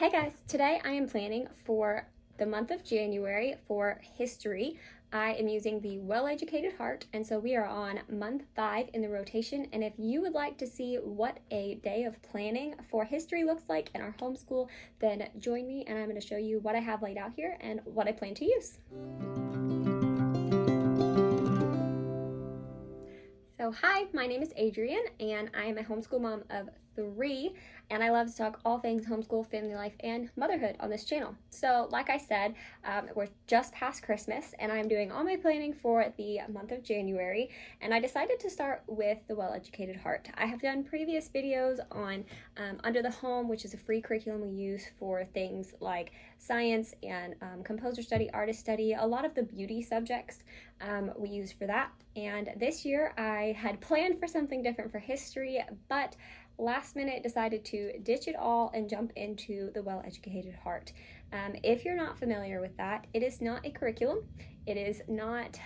Hey guys, today I am planning for the month of January for history. I am using the Well-Educated Heart, and so we are on month 5 in the rotation. And if you would like to see what a day of planning for history looks like in our homeschool, then join me and I'm going to show you what I have laid out here and what I plan to use. So hi, my name is Adrian and I am a homeschool mom of 3, and I love to talk all things homeschool, family life, and motherhood on this channel. So like I said, we're just past Christmas and I'm doing all my planning for the month of January, and I decided to start with the Well-Educated Heart. I have done previous videos on Under the Home, which is a free curriculum we use for things like science and composer study, artist study, a lot of the beauty subjects we use for that. And this year I had planned for something different for history, but last minute decided to ditch it all and jump into the Well-Educated Heart. If you're not familiar with that, it is not a curriculum. It is not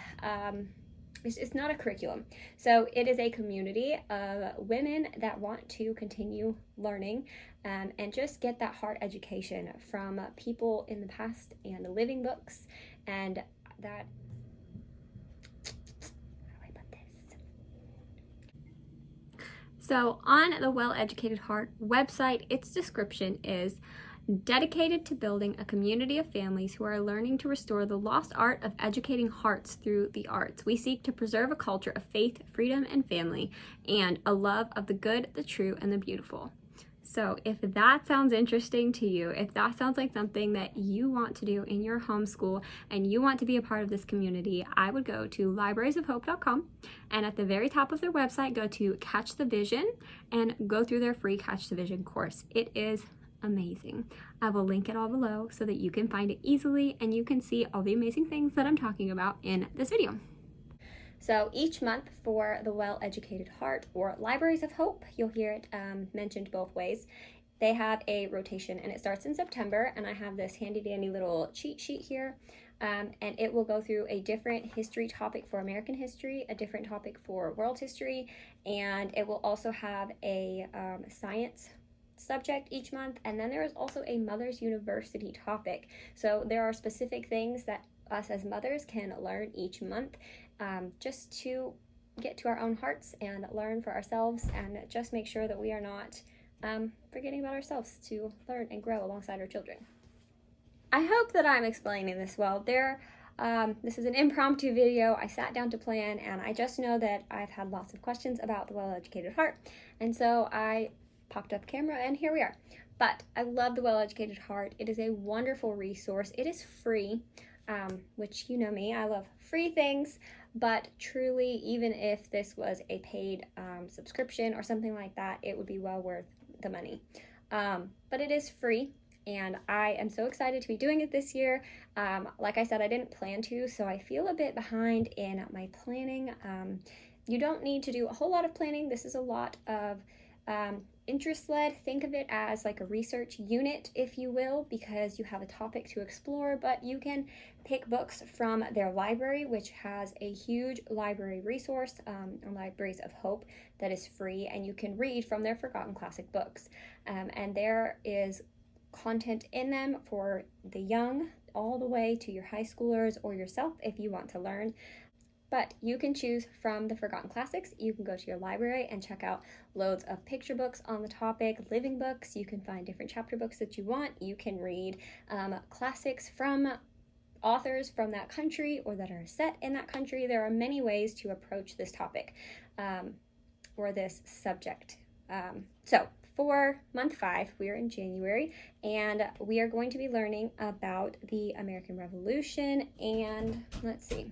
it's not a curriculum. So it is a community of women that want to continue learning and just get that heart education from people in the past and living books, and that So on the Well-Educated Heart website, its description is dedicated to building a community of families who are learning to restore the lost art of educating hearts through the arts. We seek to preserve a culture of faith, freedom, and family, and a love of the good, the true, and the beautiful. So if that sounds interesting to you, if that sounds like something that you want to do in your homeschool and you want to be a part of this community, I would go to librariesofhope.com, and at the very top of their website, go to Catch the Vision and go through their free Catch the Vision course. It is amazing. I will link it all below so that you can find it easily and you can see all the amazing things that I'm talking about in this video. So each month for the Well-Educated Heart, or Libraries of Hope, you'll hear it mentioned both ways. They have a rotation and it starts in September, and I have this handy dandy little cheat sheet here, and it will go through a different history topic for American history, a different topic for world history, and it will also have a science subject each month, and then there is also a Mother's University topic. So there are specific things that us as mothers can learn each month, just to get to our own hearts and learn for ourselves, and just make sure that we are not forgetting about ourselves to learn and grow alongside our children. I hope that I'm explaining this well. This is an impromptu video. I sat down to plan, and I just know that I've had lots of questions about the Well-Educated Heart, and so I popped up camera and here we are. But I love the Well-Educated Heart. It is a wonderful resource. It is free, which you know me, I love free things, but truly, even if this was a paid subscription or something like that, it would be well worth the money. But it is free, and I am so excited to be doing it this year. Like I said, I didn't plan to, so I feel a bit behind in my planning. You don't need to do a whole lot of planning. This is a lot of interest-led. Think of it as like a research unit, if you will, because you have a topic to explore, but you can pick books from their library, which has a huge library resource on Libraries of Hope that is free, and you can read from their forgotten classic books. And there is content in them for the young all the way to your high schoolers or yourself if you want to learn. But you can choose from the forgotten classics. You can go to your library and check out loads of picture books on the topic, living books. You can find different chapter books that you want. You can read classics from authors from that country or that are set in that country. There are many ways to approach this topic or this subject. So for month 5, we are in January, and we are going to be learning about the American Revolution. And let's see.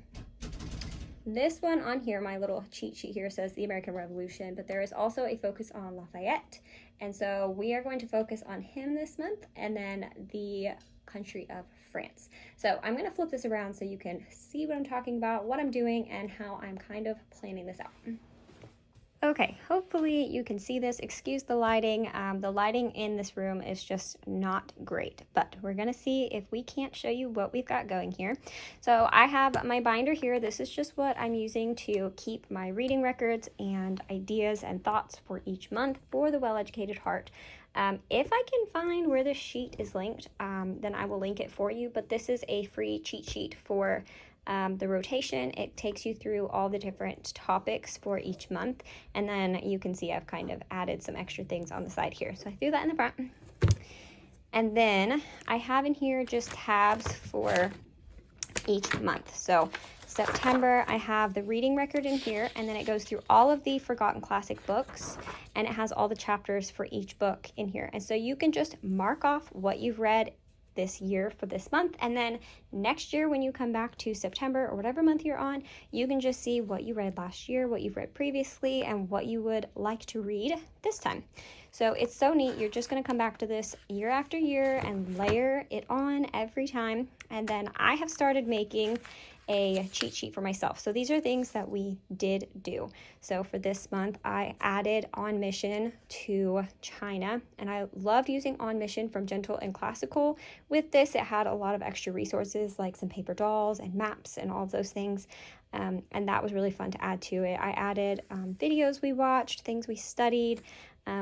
This one on here, my little cheat sheet here, says the American Revolution, but there is also a focus on Lafayette. And so we are going to focus on him this month, and then the country of France. So I'm going to flip this around so you can see what I'm talking about, what I'm doing, and how I'm kind of planning this out. Okay, hopefully you can see this. Excuse the lighting. The lighting in this room is just not great, but we're gonna see if we can't show you what we've got going here. So I have my binder here. This is just what I'm using to keep my reading records and ideas and thoughts for each month for the Well-Educated Heart. If I can find where this sheet is linked, then I will link it for you, but this is a free cheat sheet for the rotation. It takes you through all the different topics for each month, and then you can see I've kind of added some extra things on the side here. So I threw that in the front, and then I have in here just tabs for each month. So September, I have the reading record in here, and then it goes through all of the forgotten classic books, and it has all the chapters for each book in here. And so you can just mark off what you've read this year for this month, and then next year when you come back to September or whatever month you're on, you can just see what you read last year, what you've read previously, and what you would like to read this time. So it's so neat. You're just going to come back to this year after year and layer it on every time. And then I have started making a cheat sheet for myself. So these are things that we did do. So for this month, I added On Mission to China, and I loved using On Mission from Gentle and Classical. With this, it had a lot of extra resources like some paper dolls and maps and all of those things. And that was really fun to add to it. I added videos we watched, things we studied.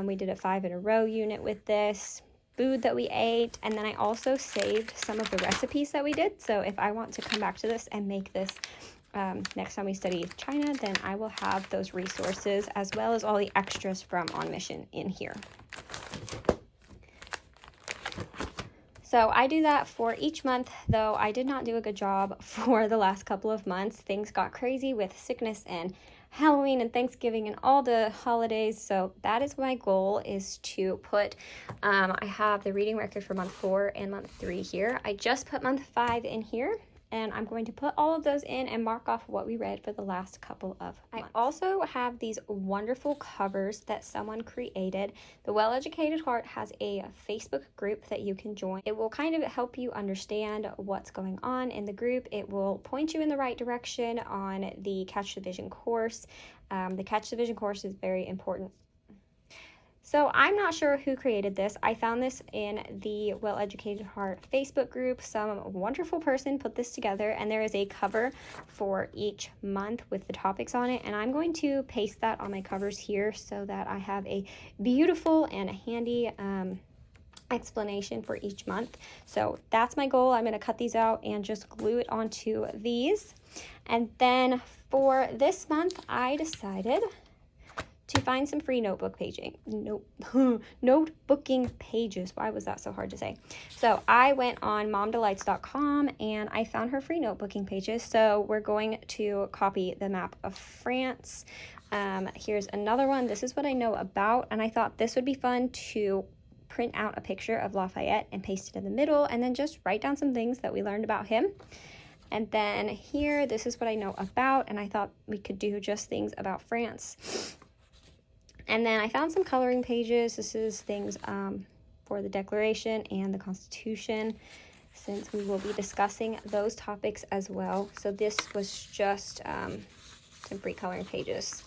We did a 5 in a row unit with this, food that we ate, and then I also saved some of the recipes that we did. So if I want to come back to this and make this next time we study China, then I will have those resources as well as all the extras from On Mission in here. So I do that for each month, though I did not do a good job for the last couple of months. Things got crazy with sickness and Halloween and Thanksgiving and all the holidays. So that is my goal, is to put, I have the reading record for month 4 and month 3 here. I just put month 5 in here, and I'm going to put all of those in and mark off what we read for the last couple of months. I also have these wonderful covers that someone created. The Well-Educated Heart has a Facebook group that you can join. It will kind of help you understand what's going on in the group. It will point you in the right direction on the Catch the Vision course. The Catch the Vision course is very important. So I'm not sure who created this. I found this in the Well-Educated Heart Facebook group. Some wonderful person put this together, and there is a cover for each month with the topics on it, and I'm going to paste that on my covers here so that I have a beautiful and a handy explanation for each month. So that's my goal. I'm going to cut these out and just glue it onto these. And then for this month, I decided to find some free notebooking pages. Why was that so hard to say? So I went on momdelights.com and I found her free notebooking pages. So we're going to copy the map of France. Here's another one. This is what I know about, and I thought this would be fun to print out a picture of Lafayette and paste it in the middle, and then just write down some things that we learned about him. And then here, this is what I know about, and I thought we could do just things about France. And then I found some coloring pages. This is things for the Declaration and the Constitution, since we will be discussing those topics as well. So this was just some free coloring pages.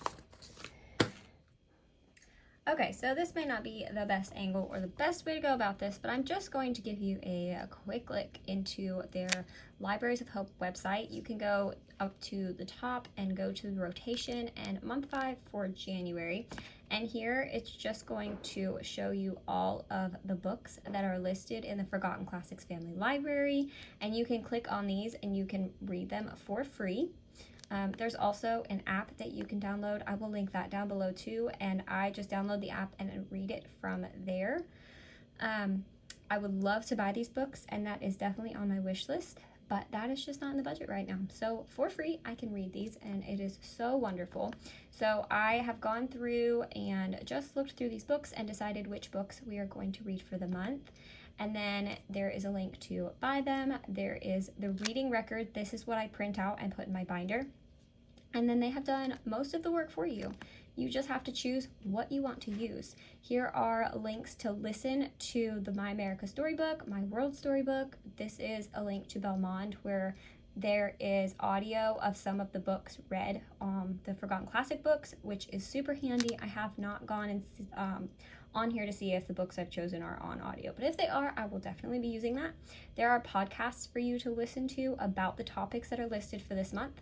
Okay, so this may not be the best angle or the best way to go about this, but I'm just going to give you a quick look into their Libraries of Hope website. You can go up to the top and go to the rotation and month 5 for January. And here it's just going to show you all of the books that are listed in the Forgotten Classics Family Library. And you can click on these and you can read them for free. There's also an app that you can download. I will link that down below too, and I just download the app and read it from there. I would love to buy these books, and that is definitely on my wish list, but that is just not in the budget right now. So for free, I can read these, and it is so wonderful. So I have gone through and just looked through these books and decided which books we are going to read for the month. And then there is a link to buy them. There is the reading record. This is what I print out and put in my binder. And then they have done most of the work for you. You just have to choose what you want to use. Here are links to listen to the My America Storybook, My World Storybook. This is a link to Belmond, where There is audio of some of the books read, the Forgotten Classic books, which is super handy. I have not gone and on here to see if the books I've chosen are on audio, but if they are, I will definitely be using that. There are podcasts for you to listen to about the topics that are listed for this month.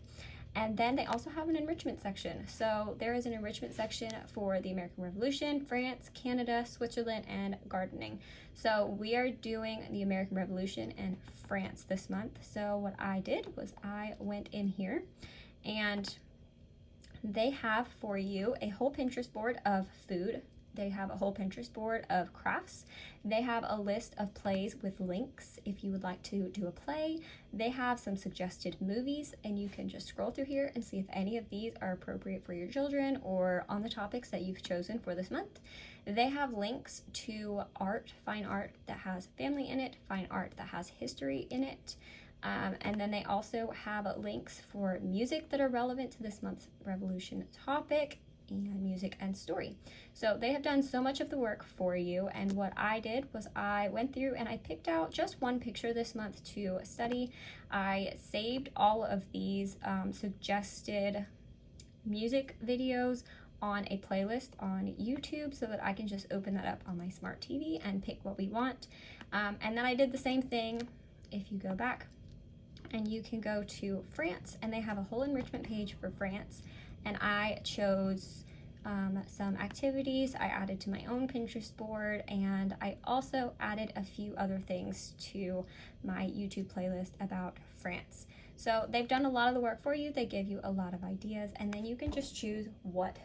And then they also have an enrichment section. So there is an enrichment section for the American Revolution, France, Canada, Switzerland, and gardening. So we are doing the American Revolution and France this month. So what I did was I went in here and they have for you a whole Pinterest board of food. They have a whole Pinterest board of crafts. They have a list of plays with links if you would like to do a play. They have some suggested movies, and you can just scroll through here and see if any of these are appropriate for your children or on the topics that you've chosen for this month. They have links to art, fine art that has family in it, fine art that has history in it. And then they also have links for music that are relevant to this month's Revolution topic, and music and story. So they have done so much of the work for you, and what I did was I went through and I picked out just one picture this month to study. I saved all of these suggested music videos on a playlist on YouTube so that I can just open that up on my smart TV and pick what we want. And then I did the same thing. If you go back and you can go to France, and they have a whole enrichment page for France, and I chose some activities I added to my own Pinterest board, and I also added a few other things to my YouTube playlist about France. So they've done a lot of the work for you. They give you a lot of ideas, and then you can just choose what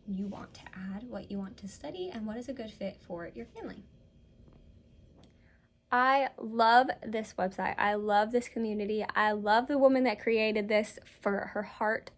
you want to add, what you want to study, and what is a good fit for your family. I love this website. I love this community. I love the woman that created this for her heart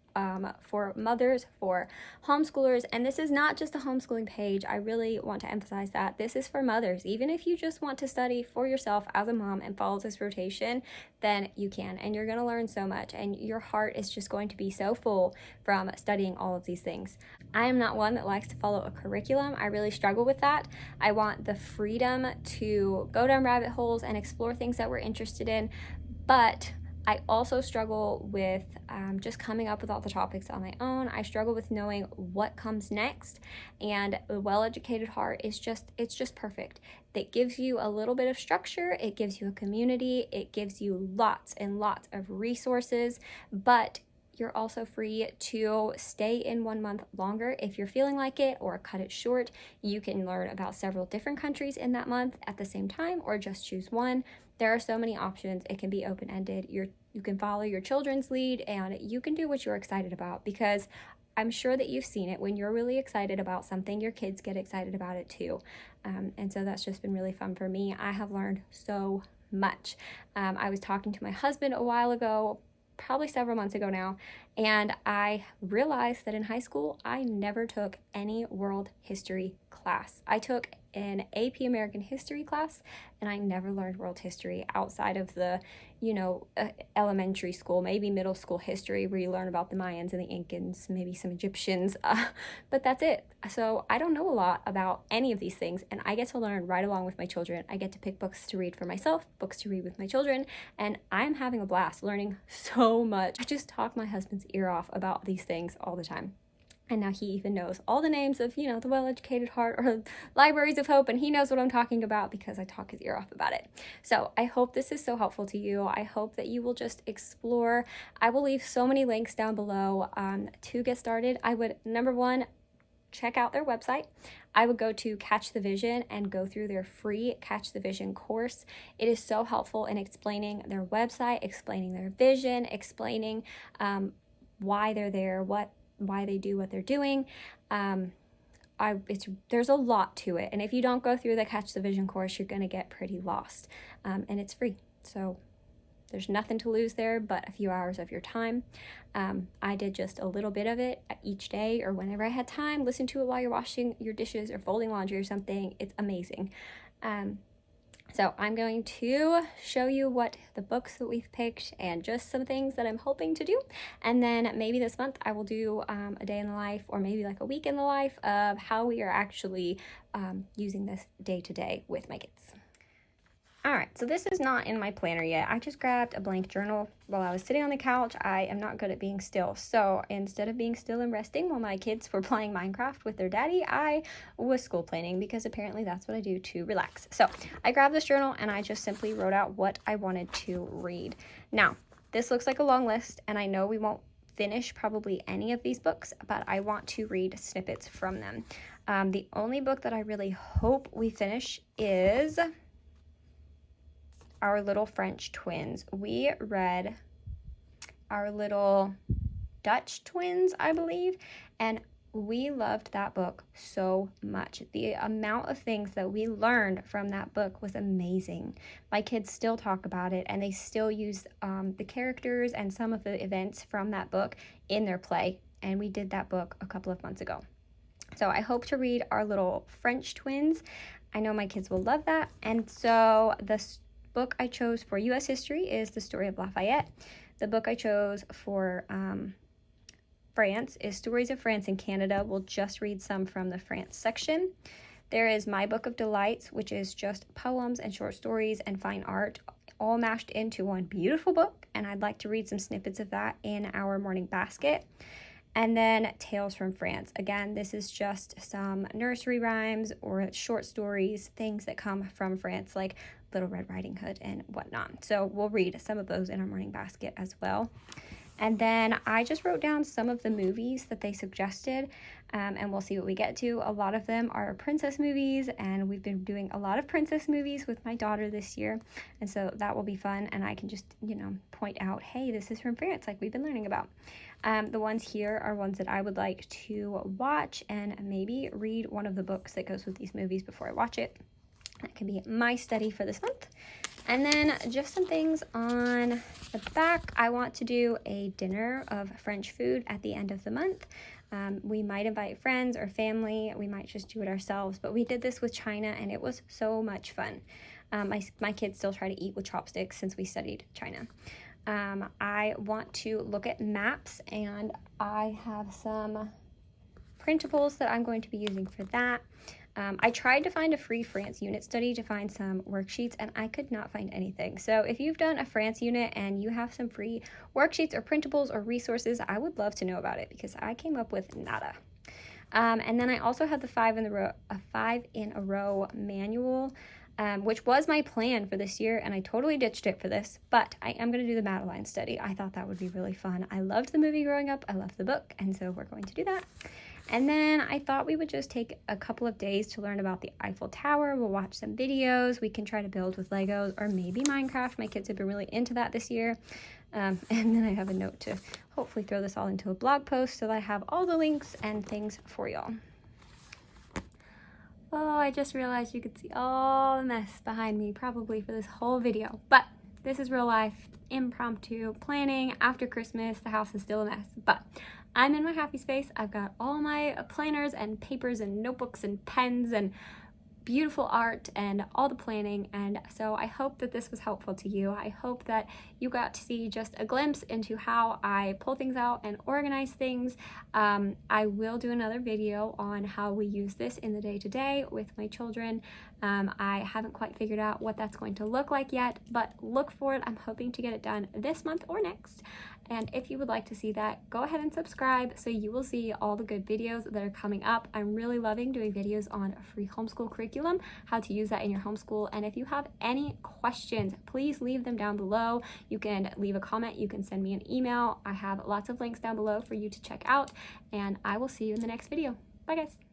for mothers, for homeschoolers. And this is not just a homeschooling page. I really want to emphasize that this is for mothers. Even if you just want to study for yourself as a mom and follow this rotation, then you can, and you're going to learn so much, and your heart is just going to be so full from studying all of these things. I am not one that likes to follow a curriculum. I really struggle with that. I want the freedom to go down rabbit holes and explore things that we're interested in, but I also struggle with just coming up with all the topics on my own. I struggle with knowing what comes next, and a well-educated heart is it's just perfect. It gives you a little bit of structure, it gives you a community, it gives you lots and lots of resources, but you're also free to stay in 1 month longer if you're feeling like it, or cut it short. You can learn about several different countries in that month at the same time, or just choose one. There are so many options. It can be open-ended. You can follow your children's lead, and you can do what you're excited about, because I'm sure that you've seen it. When you're really excited about something, your kids get excited about it too. And so that's just been really fun for me. I have learned so much. I was talking to my husband a while ago, probably several months ago now, and I realized that in high school, I never took any world history class. I took an AP American history class, and I never learned world history outside of the, elementary school, maybe middle school history, where you learn about the Mayans and the Incans, maybe some Egyptians, but that's it. So I don't know a lot about any of these things, and I get to learn right along with my children. I get to pick books to read for myself, books to read with my children, and I'm having a blast learning so much. I just talk my husband's ear off about these things all the time. And now he even knows all the names of, the Well-Educated Heart or Libraries of Hope, and he knows what I'm talking about because I talk his ear off about it. So I hope this is so helpful to you. I hope that you will just explore. I will leave so many links down below to get started. I would, number one, check out their website. I would go to Catch the Vision and go through their free Catch the Vision course. It is so helpful in explaining their website, explaining their vision, explaining why they're there, why they do what they're doing. There's a lot to it, and if you don't go through the Catch the Vision course, you're going to get pretty lost, and it's free, so there's nothing to lose there but a few hours of your time. I did just a little bit of it each day, or whenever I had time. Listen to it while you're washing your dishes or folding laundry or something. It's amazing. So I'm going to show you what the books that we've picked and just some things that I'm hoping to do. And then maybe this month I will do a day in the life, or maybe like a week in the life of how we are actually using this day to day with my kids. All right, so this is not in my planner yet. I just grabbed a blank journal while I was sitting on the couch. I am not good at being still. So instead of being still and resting while my kids were playing Minecraft with their daddy, I was school planning because apparently that's what I do to relax. So I grabbed this journal and I just simply wrote out what I wanted to read. Now, this looks like a long list, and I know we won't finish probably any of these books, but I want to read snippets from them. The only book that I really hope we finish is Our Little French Twins. We read Our Little Dutch Twins, I believe, and we loved that book so much. The amount of things that we learned from that book was amazing. My kids still talk about it, and they still use the characters and some of the events from that book in their play, and we did that book a couple of months ago. So I hope to read Our Little French Twins. I know my kids will love that, and so the book I chose for U.S. history is The Story of Lafayette. The book I chose for France is Stories of France and Canada. We'll just read some from the France section. There is My Book of Delights, which is just poems and short stories and fine art all mashed into one beautiful book, and I'd like to read some snippets of that in our morning basket. And then Tales from France. Again, this is just some nursery rhymes or short stories, things that come from France, like Little Red Riding Hood and whatnot. So we'll read some of those in our morning basket as well. And then I just wrote down some of the movies that they suggested, and we'll see what we get to. A lot of them are princess movies, and we've been doing a lot of princess movies with my daughter this year, and so that will be fun, and I can just, point out, hey, this is from France, like we've been learning about. The ones here are ones that I would like to watch and maybe read one of the books that goes with these movies before I watch it. That can be my study for this month. And then just some things on the back. I want to do a dinner of French food at the end of the month. We might invite friends or family. We might just do it ourselves. But we did this with China, and it was so much fun. My kids still try to eat with chopsticks since we studied China. I want to look at maps, and I have some printables that I'm going to be using for that. I tried to find a free France unit study to find some worksheets, and I could not find anything. So if you've done a France unit and you have some free worksheets or printables or resources, I would love to know about it because I came up with nada. And then I also had the 5 in a row manual, which was my plan for this year, and I totally ditched it for this, but I am going to do the Madeline study. I thought that would be really fun. I loved the movie growing up. I loved the book, and so we're going to do that. And then I thought we would just take a couple of days to learn about the Eiffel Tower. We'll watch some videos. We can try to build with Legos or maybe Minecraft. My kids have been really into that this year. And then I have a note to hopefully throw this all into a blog post so that I have all the links and things for y'all. Oh, I just realized you could see all the mess behind me probably for this whole video. But this is real life, impromptu planning. After Christmas, the house is still a mess. But I'm in my happy space. I've got all my planners and papers and notebooks and pens and beautiful art and all the planning, and so I hope that this was helpful to you. I hope that you got to see just a glimpse into how I pull things out and organize things. I will do another video on how we use this in the day-to-day with my children. I haven't quite figured out what that's going to look like yet, but look for it. I'm hoping to get it done this month or next. And if you would like to see that, go ahead and subscribe so you will see all the good videos that are coming up. I'm really loving doing videos on a free homeschool curriculum, how to use that in your homeschool. And if you have any questions, please leave them down below. You can leave a comment, you can send me an email. I have lots of links down below for you to check out, and I will see you in the next video. Bye guys.